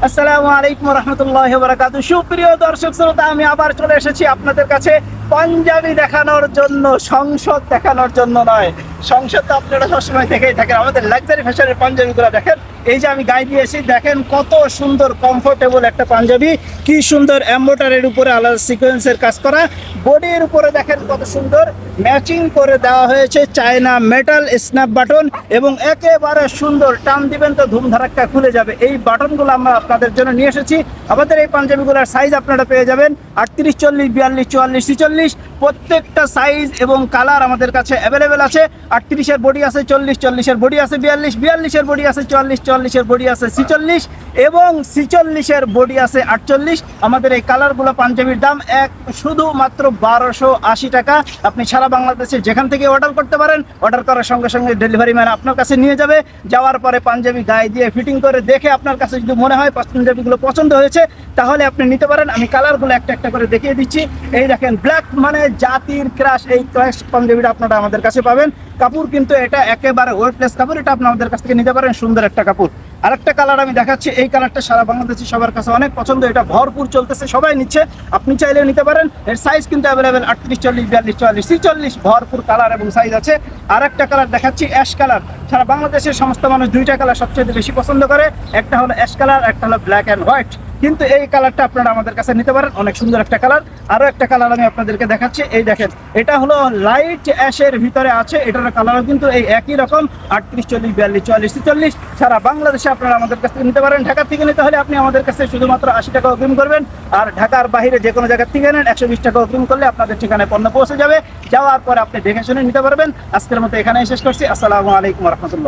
আসসালামু আলাইকুম রহমতুল্লাহি ওয়া বারাকাতুহু। সুপ্রিয় দর্শক শ্রোতা, আমি আবার চলে এসেছি আপনাদের কাছে পাঞ্জাবি দেখানোর জন্য, সংসদ দেখানোর জন্য নয়। সংসদ তো আপনারা সবসময় দেখেই থাকেন, আমাদের লাক্সারি ফ্যাশনের পাঞ্জাবিগুলো দেখেন। এই যে আমি গায়ে দিয়েছি, দেখেন কত সুন্দর কমফোর্টেবল একটা পাঞ্জাবি, কি সুন্দর এমব্রয়ডারির উপরে আলাদা সিকোয়েন্সের কাজ করা, বডির উপরে দেখেন কত সুন্দর ম্যাচিং করে দেওয়া হয়েছে চায়না মেটাল স্ন্যাপ বাটন, এবং একেবারে সুন্দর, টান দিবেন তো ধুমধারাক্কা খুলে যাবে। এই বাটনগুলো আমরা আপনাদের জন্য নিয়ে এসেছি। আমাদের এই পাঞ্জাবিগুলোর সাইজ আপনারা পেয়ে যাবেন 38, 40, 42, 44, 46, প্রত্যেকটা সাইজ এবং কালার আমাদের কাছে অ্যাভেলেবেল আছে। 38-এর বডি আছে 40, 40-এর বডি আছে 42, 42-এর বডি আছে 44, 44-এর বডি আছে 46 এবং 46-এর বডি আছে 48। আমাদের এই কালারগুলো পাঞ্জাবির দাম শুধুমাত্র 1280 টাকা। আপনি সারা বাংলাদেশে যেখান থেকে অর্ডার করতে পারেন, অর্ডার করার সঙ্গে সঙ্গে ডেলিভারি ম্যান আপনার কাছে নিয়ে যাবে। যাওয়ার পরে পাঞ্জাবি গায়ে দিয়ে ফিটিং করে দেখে আপনার কাছে যদি মনে হয় পাঞ্জাবিগুলো পছন্দ হয়েছে, তাহলে আপনি নিতে পারেন। আমি কালারগুলো একটা একটা করে দেখিয়ে দিচ্ছি। এই দেখেন, ব্ল্যাক মানে জাতির ক্রাশ, এই ক্রাশ পাঞ্জাবিটা আপনারা আমাদের কাছে পাবেন। কাপড় কিন্তু এটা একেবারে ওয়েটলেস কাপড়, এটা আপনি আমাদের কাছ থেকে নিতে পারেন। সুন্দর একটা কাপড়। আরেকটা কালার আমি দেখাচ্ছি, এই কালারটা সারা বাংলাদেশে সবার কাছে অনেক পছন্দ, এটা ভরপুর চলতেছে, সবাই নিচ্ছে, আপনি চাইলেও নিতে পারেন। এর সাইজ কিন্তু অ্যাভেলেবেল 38, 40, 42, 44, 46, ভরপুর কালার এবং সাইজ আছে। আরেকটা কালার দেখাচ্ছি, অ্যাশ কালার। সারা বাংলাদেশের সমস্ত মানুষ দুইটা কালার সবচেয়ে বেশি পছন্দ করে, একটা হলো অ্যাশ কালার, একটা হলো ব্ল্যাক অ্যান্ড হোয়াইট। কিন্তু এই কালারটা আপনারা আমাদের কাছে নিতে পারেন, অনেক সুন্দর একটা কালার। আরও একটা কালার আমি আপনাদেরকে দেখাচ্ছি, এই দেখেন, এটা হলো লাইট অ্যাশের ভিতরে আছে, এটার কালারও কিন্তু এই একই রকম 38, 40, 42, 44, 46। সারা বাংলাদেশে আপনারা আমাদের কাছ থেকে নিতে পারেন। ঢাকা থেকে নিতে হলে আপনি আমাদের কাছে শুধুমাত্র 80 টাকা অগ্রিম করবেন, আর ঢাকার বাইরে যে কোনো জায়গা থেকে নেন 120 টাকা অগ্রিম করলে আপনাদের ঠিকানায় পণ্য পৌঁছে যাবে। যাওয়ার পরে আপনি দেখে শুনে নিতে পারবেন। আজকের মতো এখানেই শেষ করছি। আসসালামু আলাইকুম রহমতুল্লাহ।